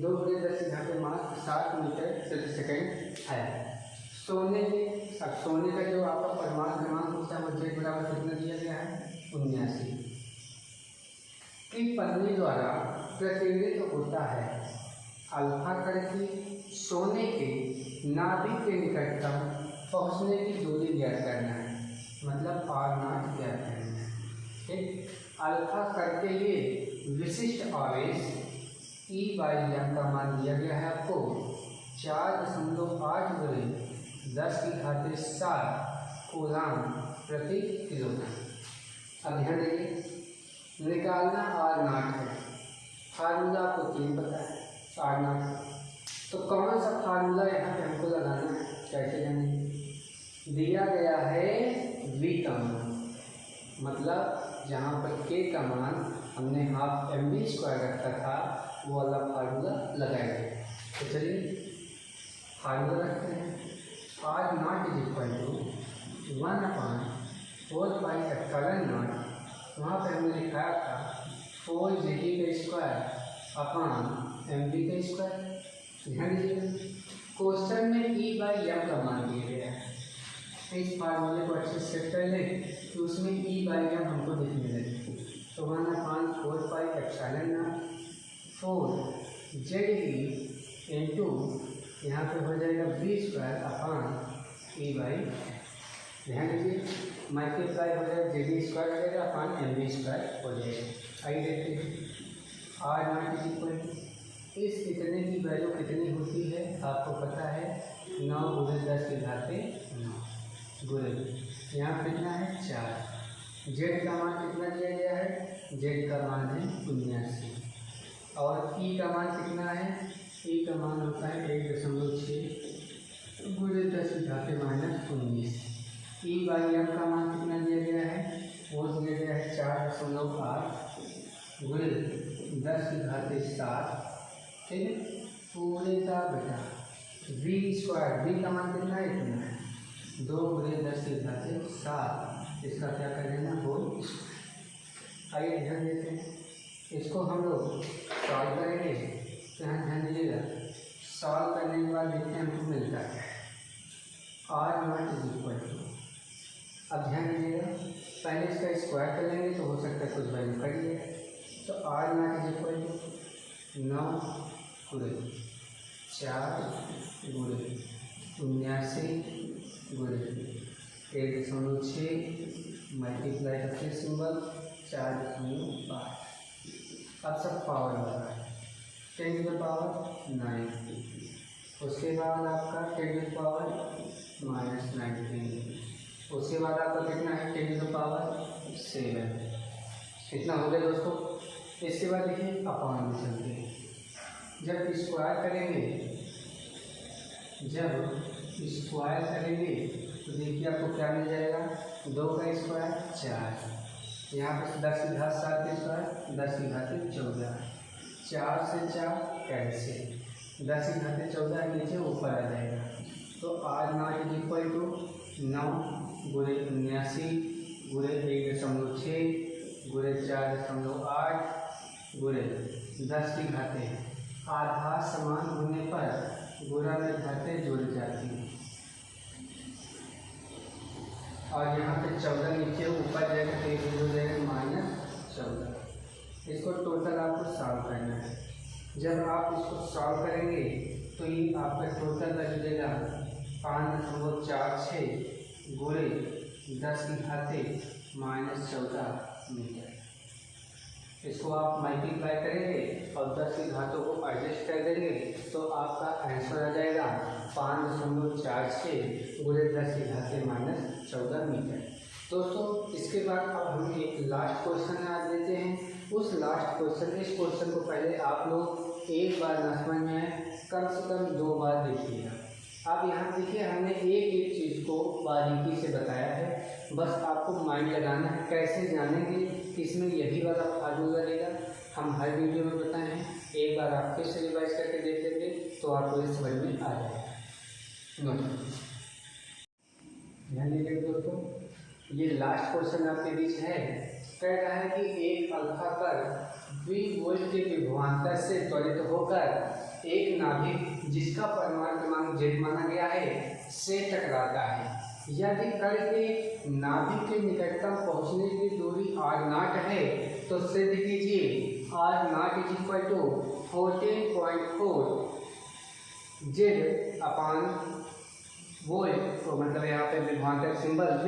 2 गुणे 10 की घाते 7 मीटर प्रति सेकंड है। सोने का जो आपका परमाणु क्रमांक होता है वो z बराबर कितना दिया गया है 79 की पन्नी द्वारा प्रतिनिधित्व होता है। अल्फा कण की सोने के नाभिक के निकटतम पहुंचने की दूरी ज्ञात करना है, मतलब r0 ज्ञात करना है। ठीक, अल्फा कण के लिए विशिष्ट आवेश E/m का मान दिया गया है आपको 4.8 गुणे 10 की घाते 7 कूलाम प्रति किलोग्राम। अब ध्यान देखिए, निकालना r0 है। फार्मूला आपको 3 पता है r0, तो कौन सा फार्मूला यहाँ पे हमको लगाना है, कैसे जानेंगे। दिया गया है v का मान, मतलब जहाँ पर k का मान हमने हाफ mv² रखा था वो वाला फार्मूला लगाएंगे। तो चलिए फार्मूला रखते हैं। r0 = 1/4πε0, वहाँ पर हमने लिखाया था 4gd² अपॉन mv²। ध्यान दीजिए, क्वेश्चन में E/m का मान दिया गया है। इस फार्मूले को अच्छे से सेट कर लें तो उसमें E/m हमको दिखने लगे। तो 1/4πε0 4 इंटू यहाँ पे हो जाएगा v² अपॉन E/m। ध्यान दीजिए, मल्टीप्लाई हो जाएगा gd² हो जाएगा अपॉन mv² हो जाएगा। आइए देखते हैं r0 इस इतने की वैल्यू कितनी होती है आपको पता है 9 गुणे 10 की घाते 9 गुणे यहाँ कितना है 4। जेड का मान कितना दिया गया है, जेड का मान है 79 और ई का मान कितना है, ई का मान होता है 1.6 गुणे 10 की घाते -19। E/m का मान कितना दिया गया है, वो दिया गया है 4.8 गुणे 10 की घाते 7। ठीक है, पूरे का बटा वी स्क्वायर, वी का मान कितना है, इतना है, 2 गुणे 10 की घात 7, इसका क्या कर लेना, होल। आइए ध्यान देते हैं, इसको हम लोग सॉल्व करेंगे। तो यहाँ ध्यान दीजिएगा, सॉल्व करने के बाद देखते हैं हमको मिलता है R not is equal to, अब ध्यान दीजिएगा पहले इसका स्क्वायर कर लेंगे तो हो सकता है कुछ वैल्यू कर लिए। तो R not is equal to 9 गुणे 4 गुणे 79 गुणे 1.6 मल्टीप्लाई करके सिंबल 4.5। अब सब पावर वाला है, 10 टू द पावर 9, उसके बाद आपका 10 टू द पावर -19, उसके बाद आपका कितना है 10 टू द पावर 7। कितना हो गया दोस्तों। इसके बाद देखिए अपान में चलते हैं, जब स्क्वायर करेंगे तो देखिए आपको क्या मिल जाएगा, 2 का स्क्वायर 4, यहाँ पर 10 की घात 7 के स्क्वायर 10 की घात 14, 4 से 4 कैंसिल, 10 की घात 14 नीचे ऊपर आ जाएगा। तो R not is equal to 9 गुणे 79 गुणे 1.6 गुणे 4.8 गुणे 10 की घातें, आधा समान होने पर गुणा में घातें जुड़ जाती हैं और यहाँ पे 14 नीचे ऊपर जाएगा तो एक हो जाएगा -14। इसको टोटल आपको सॉल्व करना है। जब आप इसको सॉल्व करेंगे तो ये आपका टोटल वैल्यू देगा 5.46 गुणे 10 की घातें -14 मीटर। इसको आप मल्टीप्लाई करेंगे और 10 की घातों को एडजस्ट कर देंगे तो आपका आंसर आ जाएगा 5.46 गुणे 10 की घातें -14 मीटर। दोस्तों इसके बाद अब हम एक लास्ट क्वेश्चन आज लेते हैं। उस लास्ट क्वेश्चन, इस क्वेश्चन को पहले आप लोग एक बार न समझ में आए, कम से कम 2 बार देखिएगा। अब यहाँ देखिए हमने एक एक चीज़ को बारीकी से बताया है, बस आपको माइंड लगाना है। कैसे जानेंगे कि इसमें यही वाला फार्मूला रहेगा, हम हर वीडियो में बताए हैं। एक बार आप फिर से रिवाइज करके देख लेंगे तो आपको इस समझ में आ जाएगा। ध्यान दीजिए दोस्तों, ये लास्ट क्वेश्चन आपके बीच है। कह रहा है कि एक अल्फा कण 20 वोल्ट के विभवांतर से त्वरित होकर एक नाभिक जिसका परमाणु क्रमांक Z माना गया है से टकराता है। यदि कण के नाभिक के निकटतम पहुंचने की दूरी r0 है तो सिद्ध कीजिए r0 is equal to 14.4 Z upon volt. तो मतलब यहाँ पे विभवांतर सिंबल V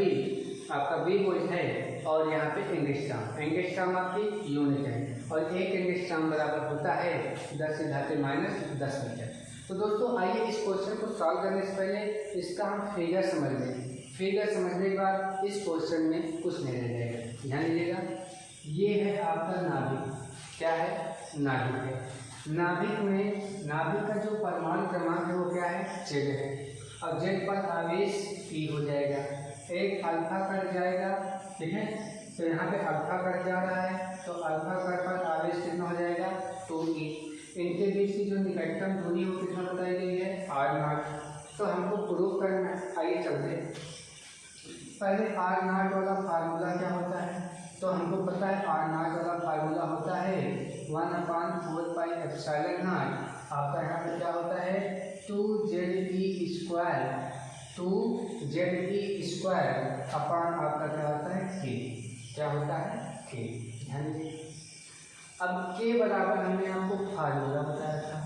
आपका V वोल्ट है और यहाँ पे एंगस्ट्रॉम आपकी यूनिट है और एक एंगस्ट्रॉम बराबर होता है 10 की घात -10 मीटर। तो दोस्तों आइए इस क्वेश्चन को सॉल्व करने से पहले इसका हम फिगर समझ लें। फिगर समझने के बाद इस क्वेश्चन में कुछ नहीं रह जाएगा। ध्यान दीजिएगा, ये है आपका नाभिक। क्या है? नाभिक है। नाभिक का जो परमाणु क्रमांक है वो क्या है? Z है। अब Z पर आवेश P हो जाएगा, एक अल्फा कण जाएगा, ठीक है। तो यहाँ पे अल्फा कण जा रहा है तो अल्फा कण पर आवेश कितना हो जाएगा? 2E। इनके बीच की जो निकटतम दूरी वो कितना बताई गई है? r0। तो हमको प्रूव करना है। आइए चलते पहले r0 वाला फार्मूला क्या होता है? तो हमको पता है r0 वाला फार्मूला होता है 1/4πε0। आपका यहाँ पे क्या होता है? 2ZE स्क्वायर अपान आपका क्या होता है? K। क्या होता है? K। ध्यान दीजिए। अब K बराबर हमने आपको फार्मूला बताया था।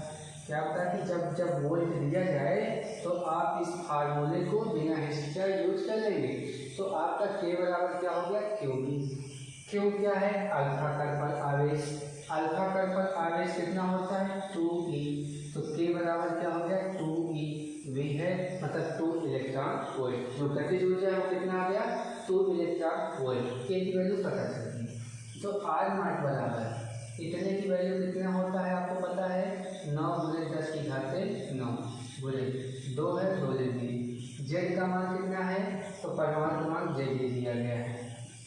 क्या होता है कि जब वोल्ट दिया जाए तो आप इस फार्मूले को बिना हिचकिचाए यूज कर लेंगे। तो आपका K बराबर क्या हो गया? QB। Q क्या है? अल्फा कण पर आवेश। अल्फा कण पर आवेश कितना होता है? 2E। तो K बराबर क्या हो गया? 2E। V है मतलब 2 इलेक्ट्रॉन वोल्ट। जो गतिज ऊर्जा है वो कितना आ गया? 2 इलेक्ट्रॉन वोल्ट। K की वैल्यू पता चलती है। तो r0 बराबर इतने की वैल्यू कितना होता है आपको पता है? 9 गुणे 10 की घात 9 गुणे 2 है 2 ले दी। Z का मान कितना है? तो परमाणु क्रमांक Z दिया गया है।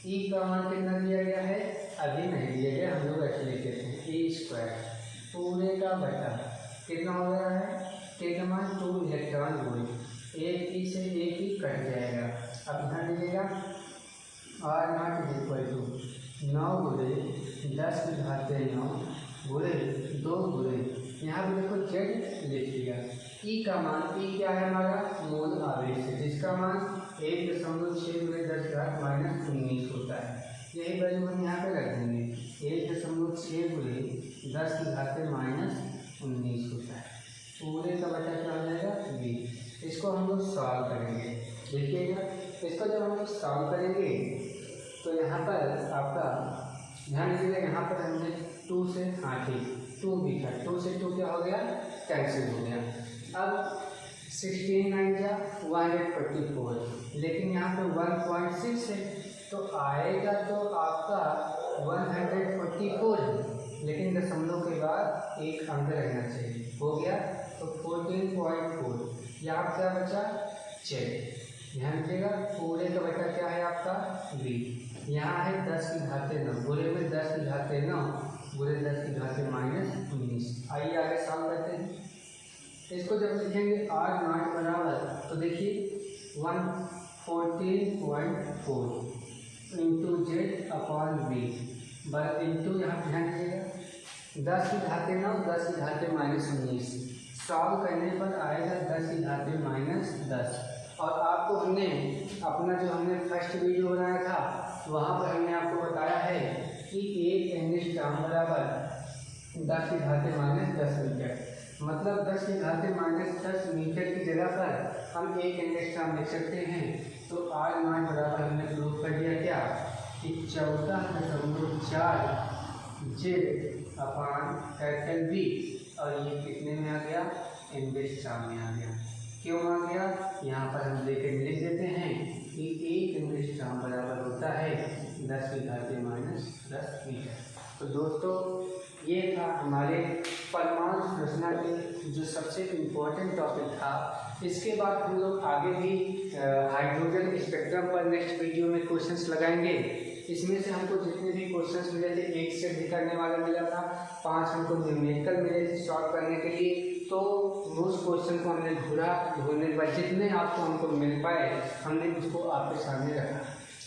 E का मान कितना दिया गया है? अभी नहीं दिया गया, हम लोग ऐसे लिखते हैं E स्क्वायर पूरे का बटा कितना हो रहा है? K का मान 2 इलेक्ट्रॉन वोल्ट, एक ई से एक ही कट जाएगा। अब ध्यान दीजिएगा R0 इज इक्वल टू 9 गुणे 10 की घात 9 गुणे 2 गुणे, यहाँ पे देखो Z लिख दिया। ई का मान, ई क्या है हमारा मूल आवेश है, जिसका मान 1.6 गुणे 10 की घात -19 होता है। यही वैल्यू हम यहाँ पे रख देंगे, 1.6 गुणे 10 की घात -19 होता है। पूरे का बचा क्या हो जाएगा b। इसको हम लोग सॉल्व करेंगे। देखिएगा इसको जब हम लोग सॉल्व करेंगे तो यहाँ पर आपका ध्यान दीजिएगा, यहाँ पर हमने 2 से ठीक 2 भी था, 2 से 2 क्या हो गया कैंसिल हो गया। अब 16 9 जा 144, लेकिन यहाँ पे 1.6 है तो आएगा तो आपका 144 है, लेकिन दशमलव के बाद एक अंक रहना चाहिए, हो गया तो 14.4। यहाँ क्या बचा Z। ध्यान दीजिएगा पूरे का बचा क्या है आपका b। यहाँ है 10 की घात 9, बुरे में 10 की घात 9 बुरे 10 की घात -19। आइए आगे सॉल्व करते हैं। इसको जब लिखेंगे R0 बराबर, तो देखिए 114.4 इंटू Z/b बराबर इंटू, यहाँ ध्यान दीजिएगा 10 की घात 9 10 की घात -19, सॉल्व करने पर आएगा 10 की घात -10। और आपको हमने अपना जो हमने फर्स्ट वीडियो बनाया था वहाँ पर हमने आपको बताया है कि 1 एंगस्ट्रॉम बराबर 10 की घात -10 मीटर, मतलब 10 की घात -10 मीटर की जगह पर हम 1 एंगस्ट्रॉम लिख सकते हैं। तो R0 बराबर हमने प्रूव कर दिया क्या कि 14.4 Z/B, और ये कितने में आ गया एंगस्ट्रॉम में आ गया। क्यों आ गया, यहाँ पर हम लिख देते हैं कि 1 एंगस्ट्रॉम बराबर होता है 10 की घात -10 मीटर। तो दोस्तों ये था हमारे परमाणु संरचना के जो सबसे इम्पोर्टेंट टॉपिक था। इसके बाद हम लोग आगे भी हाइड्रोजन स्पेक्ट्रम पर नेक्स्ट वीडियो में क्वेश्चंस लगाएंगे। इसमें से हमको जितने भी क्वेश्चंस मिले थे, एक सेट भी करने वाला मिला था, 5 हमको न्यूमेरिकल मिले थे सॉल्व करने के लिए। तो उस क्वेश्चन को हमने ढूंढने पर जितने आपको हमको मिल पाए हमने उसको आपके सामने रखा।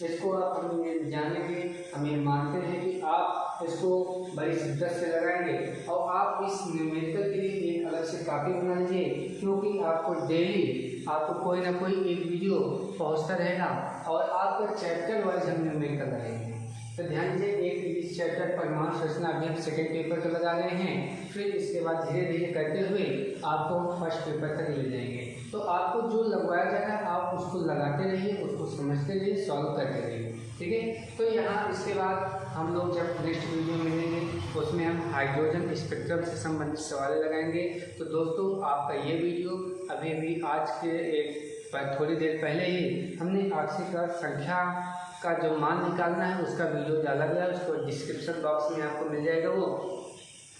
इसको आप हम जानेंगे, हम ये मानते हैं कि आप इसको बड़ी शिद्दत से लगाएंगे और आप इस न्यूमेरिकल के लिए एक अलग से कॉपी बना लीजिए, क्योंकि आपको डेली आपको कोई ना कोई एक वीडियो पहुंचता रहेगा और आपका चैप्टर वाइज हम न्यूमेरिकल रहेंगे। तो ध्यान दीजिए, एक इस चैप्टर परमाणु संरचना अभी हम सेकेंड पेपर को लगा रहे हैं, फिर इसके बाद धीरे धीरे करते हुए आपको फर्स्ट पेपर तक ले जाएंगे। तो आपको जो लगवाया जाएगा आप उसको लगाते रहिए, उसको समझते रहिए, सॉल्व करते रहिए, ठीक है। तो यहाँ इसके बाद हम लोग जब नेक्स्ट वीडियो मिलेंगे उसमें हम हाइड्रोजन स्पेक्ट्रम से संबंधित सवाल लगाएंगे। तो दोस्तों आपका ये वीडियो अभी आज के थोड़ी देर पहले ही हमने आंशिक का संख्या का जो मान निकालना है उसका वीडियो डाला गया है, उसको डिस्क्रिप्शन बॉक्स में आपको मिल जाएगा वो।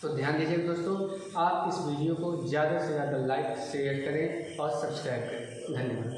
तो ध्यान दीजिए दोस्तों, आप इस वीडियो को ज़्यादा से ज़्यादा लाइक शेयर करें और सब्सक्राइब करें। धन्यवाद।